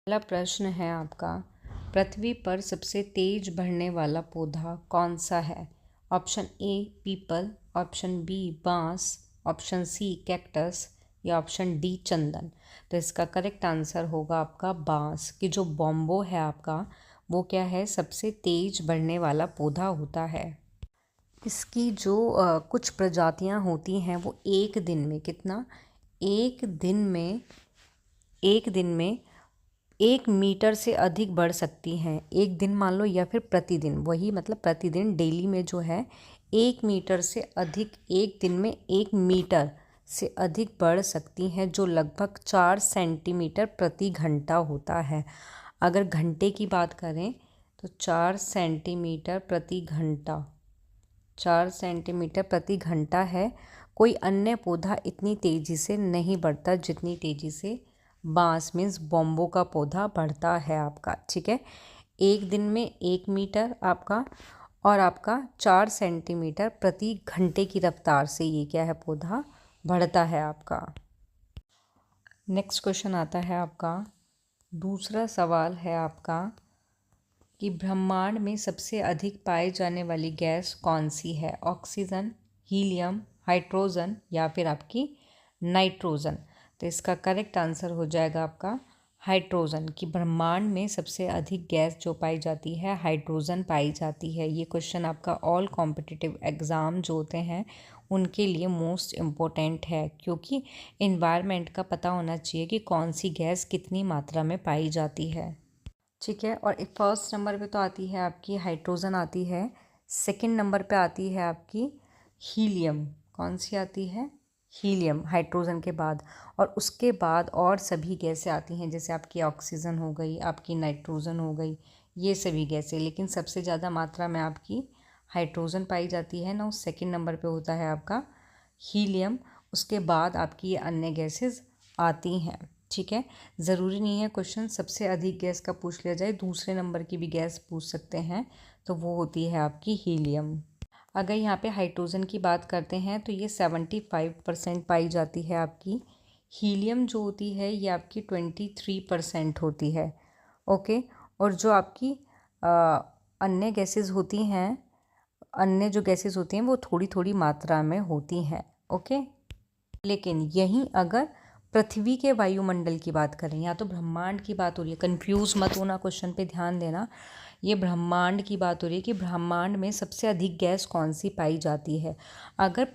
पहला प्रश्न है आपका, पृथ्वी पर सबसे तेज बढ़ने वाला पौधा कौन सा है? ऑप्शन ए पीपल, ऑप्शन बी बांस, ऑप्शन सी कैक्टस या ऑप्शन डी चंदन। तो इसका करेक्ट आंसर होगा आपका बांस। कि जो बॉम्बो है आपका, वो क्या है, सबसे तेज बढ़ने वाला पौधा होता है। इसकी जो कुछ प्रजातियां होती हैं वो एक दिन में कितना, एक दिन में 1 मीटर से अधिक बढ़ सकती हैं। एक दिन मान लो, या फिर प्रतिदिन, वही मतलब प्रतिदिन डेली में जो है 1 मीटर से अधिक, एक दिन में 1 मीटर से अधिक बढ़ सकती हैं, जो लगभग 4 सेंटीमीटर प्रति घंटा होता है। अगर घंटे की बात करें तो 4 सेंटीमीटर प्रति घंटा, 4 सेंटीमीटर प्रति घंटा है। कोई अन्य पौधा इतनी तेज़ी से नहीं बढ़ता जितनी तेज़ी से बांस मीन्स बॉम्बो का पौधा बढ़ता है आपका। ठीक है, एक दिन में 1 मीटर आपका, और आपका 4 सेंटीमीटर प्रति घंटे की रफ्तार से ये क्या है, पौधा बढ़ता है आपका। नेक्स्ट क्वेश्चन आता है आपका, दूसरा सवाल है आपका कि ब्रह्मांड में सबसे अधिक पाई जाने वाली गैस कौन सी है? ऑक्सीजन, हीलियम, हाइड्रोजन या फिर आपकी नाइट्रोजन। तो इसका करेक्ट आंसर हो जाएगा आपका हाइड्रोजन। कि ब्रह्मांड में सबसे अधिक गैस जो पाई जाती है, हाइड्रोजन पाई जाती है। ये क्वेश्चन आपका ऑल कॉम्पिटिटिव एग्ज़ाम जो होते हैं उनके लिए मोस्ट इम्पोर्टेंट है, क्योंकि इन्वायरमेंट का पता होना चाहिए कि कौन सी गैस कितनी मात्रा में पाई जाती है। ठीक है, और एक फर्स्ट नंबर पे तो आती है आपकी हाइड्रोजन आती है, सेकंड नंबर पे आती है आपकी हीलियम। कौन सी आती है? हीलियम, हाइड्रोजन के बाद। और उसके बाद और सभी गैसें आती हैं, जैसे आपकी ऑक्सीजन हो गई, आपकी नाइट्रोजन हो गई, ये सभी गैसें। लेकिन सबसे ज़्यादा मात्रा में आपकी हाइड्रोजन पाई जाती है ना, उस सेकेंड नंबर पे होता है आपका हीलियम। उसके बाद आपकी ये अन्य गैसेस आती हैं। ठीक है, ज़रूरी नहीं है क्वेश्चन सबसे अधिक गैस का पूछ लिया जाए, दूसरे नंबर की भी गैस पूछ सकते हैं, तो वो होती है आपकी हीलियम। अगर यहाँ पे हाइड्रोजन की बात करते हैं तो ये 75% पाई जाती है आपकी। हीलियम जो होती है ये आपकी 23% होती है। ओके, और जो आपकी अन्य गैसेस होती हैं, अन्य जो गैसेस होती हैं वो थोड़ी थोड़ी मात्रा में होती हैं। ओके, लेकिन यहीं अगर पृथ्वी के वायुमंडल की बात करें, या तो ब्रह्मांड की बात हो रही है, कंफ्यूज मत होना, क्वेश्चन पे ध्यान देना। ये ब्रह्मांड की बात हो रही है कि ब्रह्मांड में सबसे अधिक गैस कौन सी पाई जाती है। अगर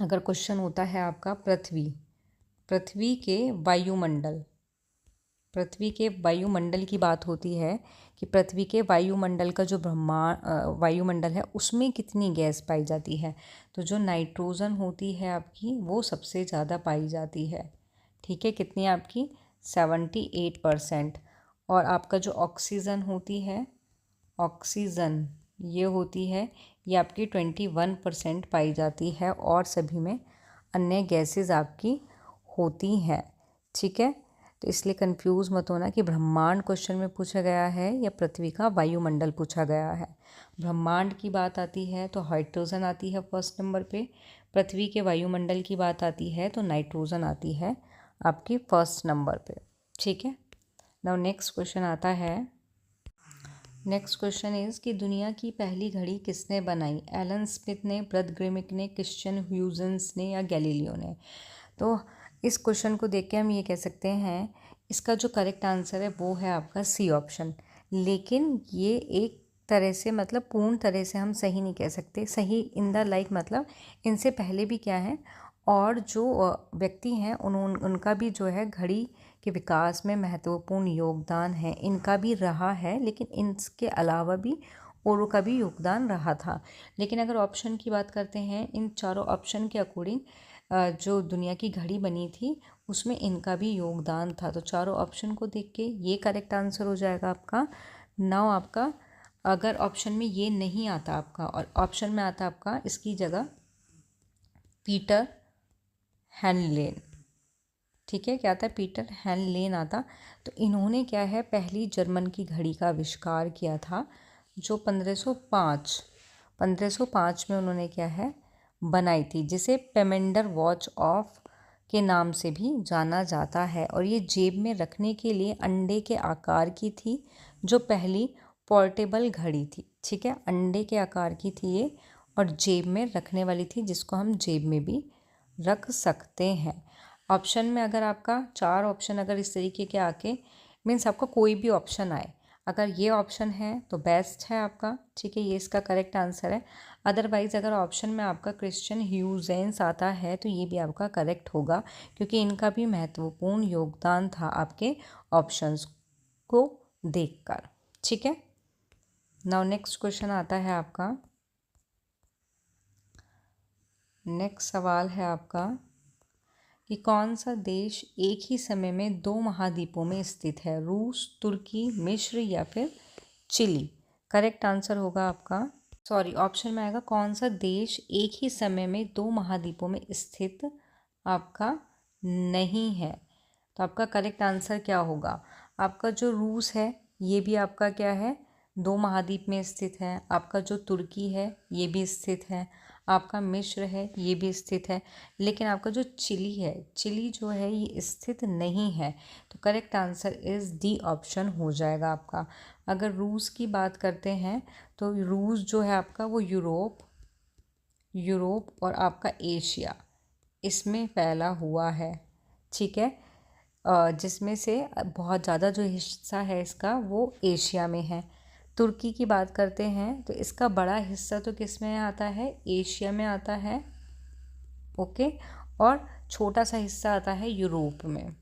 अगर क्वेश्चन होता है आपका पृथ्वी के वायुमंडल, पृथ्वी के वायुमंडल की बात होती है कि पृथ्वी के वायुमंडल का जो वायुमंडल है उसमें कितनी गैस पाई जाती है, तो जो नाइट्रोजन होती है आपकी वो सबसे ज़्यादा पाई जाती है। ठीक है, कितनी आपकी 78%। और आपका जो ऑक्सीजन होती है, ऑक्सीजन ये होती है, ये आपकी 21% पाई जाती है, और सभी में अन्य गैसेस आपकी होती हैं। ठीक है, तो इसलिए कंफ्यूज मत होना कि ब्रह्मांड क्वेश्चन में पूछा गया है या पृथ्वी का वायुमंडल पूछा गया है। ब्रह्मांड की बात आती है तो हाइड्रोजन आती है फर्स्ट नंबर पे, पृथ्वी के वायुमंडल की बात आती है तो नाइट्रोजन आती है आपकी फर्स्ट नंबर पे। ठीक है, नाउ नेक्स्ट क्वेश्चन आता है। नेक्स्ट क्वेश्चन इज़ कि दुनिया की पहली घड़ी किसने बनाई? एलन स्मिथ ने, ब्रद ग्रिमिक ने, क्रिश्चियन ह्यूजेंस ने या गैलीलियो ने? तो इस क्वेश्चन को देख के हम ये कह सकते हैं, इसका जो करेक्ट आंसर है वो है आपका सी ऑप्शन। लेकिन ये एक तरह से, मतलब पूर्ण तरह से हम सही नहीं कह सकते। सही इन द लाइक मतलब इनसे पहले भी क्या है, और जो व्यक्ति हैं उनका भी जो है घड़ी के विकास में महत्वपूर्ण योगदान है, इनका भी रहा है, लेकिन इनके अलावा भी औरों का भी योगदान रहा था। लेकिन अगर ऑप्शन की बात करते हैं, इन चारों ऑप्शन के अकॉर्डिंग जो दुनिया की घड़ी बनी थी उसमें इनका भी योगदान था। तो चारों ऑप्शन को देख के ये करेक्ट आंसर हो जाएगा आपका। नाउ आपका अगर ऑप्शन में ये नहीं आता आपका, और ऑप्शन में आता आपका इसकी जगह पीटर हैनलेन। ठीक है, क्या आता है? पीटर हैनलेन आता। तो इन्होंने क्या है, पहली जर्मन की घड़ी का आविष्कार किया था, जो 1505 में उन्होंने क्या है बनाई थी, जिसे पेमेंडर वॉच ऑफ के नाम से भी जाना जाता है। और ये जेब में रखने के लिए अंडे के आकार की थी, जो पहली पोर्टेबल घड़ी थी। ठीक है, अंडे के आकार की थी ये, और जेब में रखने वाली थी, जिसको हम जेब में भी रख सकते हैं। ऑप्शन में अगर आपका 4 ऑप्शन अगर इस तरीके के आके, मीन्स आपका कोई भी ऑप्शन आए, अगर ये ऑप्शन है तो बेस्ट है आपका। ठीक है, ये इसका करेक्ट आंसर है। अदरवाइज़ अगर ऑप्शन में आपका क्रिश्चियन ह्यूजेंस आता है तो ये भी आपका करेक्ट होगा, क्योंकि इनका भी महत्वपूर्ण योगदान था आपके ऑप्शंस को देखकर। ठीक है, नाउ नेक्स्ट क्वेश्चन आता है आपका। नेक्स्ट सवाल है आपका कि कौन सा देश एक ही समय में 2 महाद्वीपों में स्थित है? रूस, तुर्की, मिस्र या फिर चिली? करेक्ट आंसर होगा आपका, सॉरी, ऑप्शन में आएगा कौन सा देश एक ही समय में 2 महाद्वीपों में स्थित आपका नहीं है। तो आपका करेक्ट आंसर क्या होगा? आपका जो रूस है ये भी आपका क्या है, 2 महाद्वीप में स्थित है। आपका जो तुर्की है ये भी स्थित है। आपका मिस्र है ये भी स्थित है। लेकिन आपका जो चिली है, चिली जो है ये स्थित नहीं है। तो correct answer is D option हो जाएगा आपका। अगर रूस की बात करते हैं तो रूस जो है आपका वो यूरोप और आपका एशिया इसमें फैला हुआ है। ठीक है, जिसमें से बहुत ज़्यादा जो हिस्सा है इसका वो एशिया में है। तुर्की की बात करते हैं तो इसका बड़ा हिस्सा तो किस में आता है, एशिया में आता है। ओके, और छोटा सा हिस्सा आता है यूरोप में।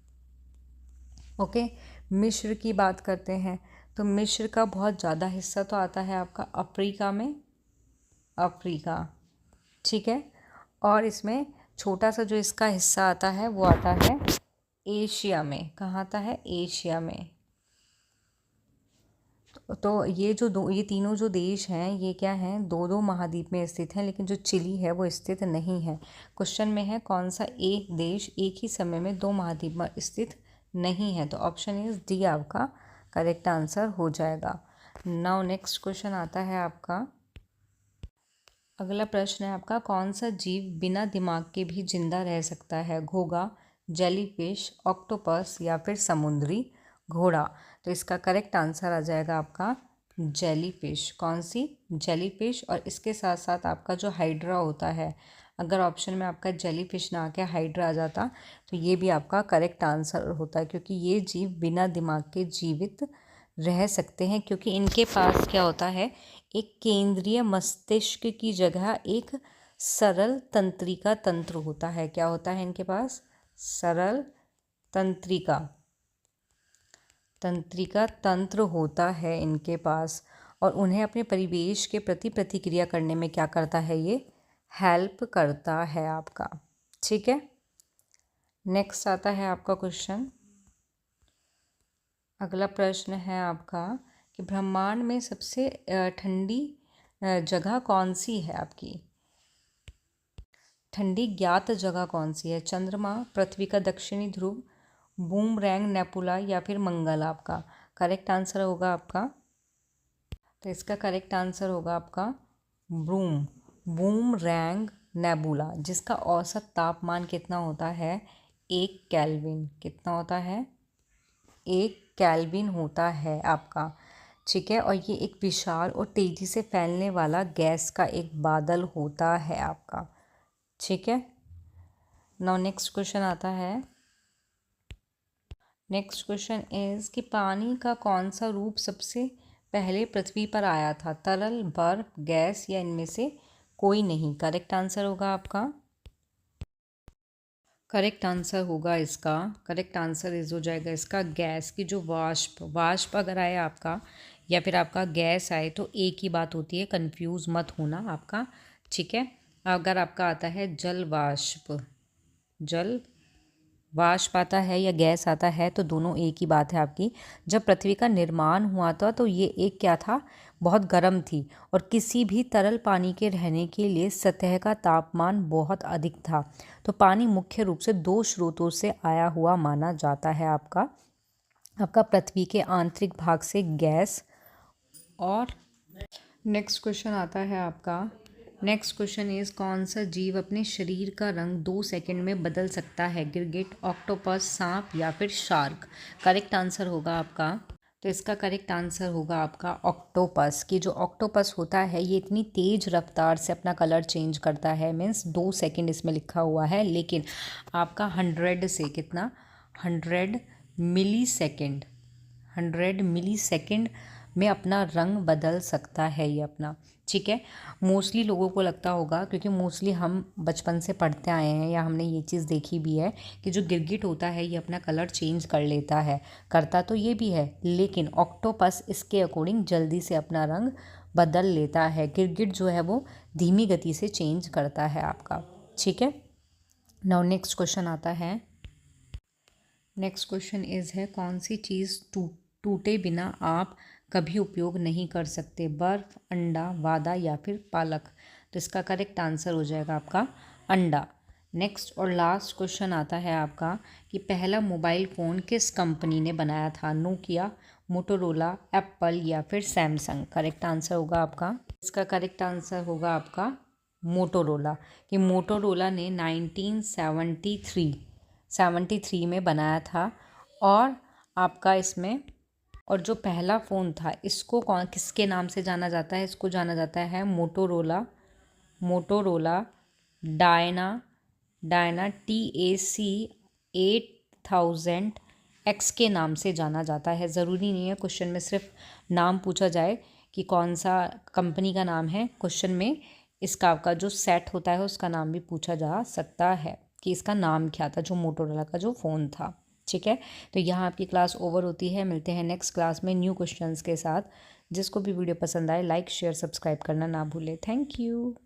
ओके, मिस्र की बात करते हैं तो मिस्र का बहुत ज़्यादा हिस्सा तो आता है आपका अफ्रीका में, अफ्रीका। ठीक है, और इसमें छोटा सा जो इसका हिस्सा आता है वो आता है एशिया में। कहाँ आता है, एशिया में। तो ये तीनों जो देश हैं ये क्या हैं, 2-2 महाद्वीप में स्थित हैं, लेकिन जो चिली है वो स्थित नहीं है। क्वेश्चन में है कौन सा एक देश एक ही समय में 2 महाद्वीप में स्थित नहीं है। तो ऑप्शन इज डी आपका करेक्ट आंसर हो जाएगा। नाउ नेक्स्ट क्वेश्चन आता है आपका। अगला प्रश्न है आपका, कौन सा जीव बिना दिमाग के भी जिंदा रह सकता है? घोंघा, जेलीफिश, ऑक्टोपस या फिर समुद्री घोड़ा? तो इसका करेक्ट आंसर आ जाएगा आपका जेलीफिश। कौन सी, जेलीफिश। और इसके साथ साथ आपका जो हाइड्रा होता है, अगर ऑप्शन में आपका जेलीफिश ना आके हाइड्रा आ जाता तो ये भी आपका करेक्ट आंसर होता है, क्योंकि ये जीव बिना दिमाग के जीवित रह सकते हैं, क्योंकि इनके पास क्या होता है, एक केंद्रीय मस्तिष्क की जगह एक सरल तंत्रिका तंत्र होता है। क्या होता है इनके पास, सरल तंत्रिका तंत्र होता है इनके पास, और उन्हें अपने परिवेश के प्रति प्रतिक्रिया करने में क्या करता है, ये हेल्प करता है आपका। ठीक है, नेक्स्ट आता है आपका क्वेश्चन। अगला प्रश्न है आपका कि ब्रह्मांड में सबसे ठंडी जगह कौन सी है आपकी? ठंडी ज्ञात जगह कौन सी है? चंद्रमा, पृथ्वी का दक्षिणी ध्रुव, बूमरैंग नेबुला या फिर मंगल? आपका करेक्ट आंसर होगा आपका, तो इसका करेक्ट आंसर होगा आपका बूमरैंग नेबुला, जिसका औसत तापमान कितना होता है, 1 केल्विन। कितना होता है, 1 केल्विन होता है आपका। ठीक है, और ये एक विशाल और तेज़ी से फैलने वाला गैस का एक बादल होता है आपका। ठीक है, नाउ नेक्स्ट क्वेश्चन आता है। नेक्स्ट क्वेश्चन इज़ कि पानी का कौन सा रूप सबसे पहले पृथ्वी पर आया था? तरल, बर्फ, गैस या इनमें से कोई नहीं? करेक्ट आंसर होगा आपका, करेक्ट आंसर होगा इसका, करेक्ट आंसर इज हो जाएगा इसका गैस की जो वाष्प अगर आए आपका, या फिर आपका गैस आए तो एक ही बात होती है, कंफ्यूज मत होना आपका। ठीक है, अगर आपका आता है जल वाष्प आता है या गैस आता है तो दोनों एक ही बात है आपकी। जब पृथ्वी का निर्माण हुआ था तो ये एक क्या था, बहुत गर्म थी, और किसी भी तरल पानी के रहने के लिए सतह का तापमान बहुत अधिक था। तो पानी मुख्य रूप से 2 स्रोतों से आया हुआ माना जाता है आपका पृथ्वी के आंतरिक भाग से गैस, और नेक्स्ट क्वेश्चन आता है आपका नेक्स्ट क्वेश्चन इज कौन सा जीव अपने शरीर का रंग 2 सेकंड में बदल सकता है? गिरगिट, ऑक्टोपस, सांप या फिर शार्क? करेक्ट आंसर होगा आपका, तो इसका करेक्ट आंसर होगा आपका ऑक्टोपस। कि जो ऑक्टोपस होता है ये इतनी तेज़ रफ्तार से अपना कलर चेंज करता है, मीन्स 2 सेकंड इसमें लिखा हुआ है, लेकिन आपका 100 से कितना, 100 मिली सेकेंड, 100 मिली सेकेंड में अपना रंग बदल सकता है ये अपना। ठीक है, मोस्टली लोगों को लगता होगा, क्योंकि मोस्टली हम बचपन से पढ़ते आए हैं या हमने ये चीज़ देखी भी है कि जो गिरगिट होता है ये अपना कलर चेंज कर लेता है, करता तो ये भी है, लेकिन ऑक्टोपस इसके अकॉर्डिंग जल्दी से अपना रंग बदल लेता है। गिरगिट जो है वो धीमी गति से चेंज करता है आपका। ठीक है, नाउ नेक्स्ट क्वेश्चन आता है। नेक्स्ट क्वेश्चन इज है कौन सी चीज़ टूटे बिना आप कभी उपयोग नहीं कर सकते? बर्फ, अंडा, वादा या फिर पालक? तो इसका करेक्ट आंसर हो जाएगा आपका अंडा। नेक्स्ट और लास्ट क्वेश्चन आता है आपका कि पहला मोबाइल फ़ोन किस कंपनी ने बनाया था? नोकिया, मोटोरोला, एप्पल या फिर सैमसंग? करेक्ट आंसर होगा आपका, इसका करेक्ट आंसर होगा आपका मोटोरोला। कि मोटोरोला ने 1973 में बनाया था। और आपका इसमें, और जो पहला फ़ोन था इसको किसके नाम से जाना जाता है? इसको जाना जाता है मोटोरोला डायना TAC8000X के नाम से जाना जाता है। ज़रूरी नहीं है क्वेश्चन में सिर्फ नाम पूछा जाए कि कौन सा कंपनी का नाम है, क्वेश्चन में इसका आपका जो सेट होता है उसका नाम भी पूछा जा सकता है कि इसका नाम क्या था, जो मोटोरोला का जो फ़ोन था। ठीक है, तो यहाँ आपकी क्लास ओवर होती है। मिलते हैं नेक्स्ट क्लास में न्यू क्वेश्चंस के साथ। जिसको भी वीडियो पसंद आए लाइक शेयर सब्सक्राइब करना ना भूले। Thank you.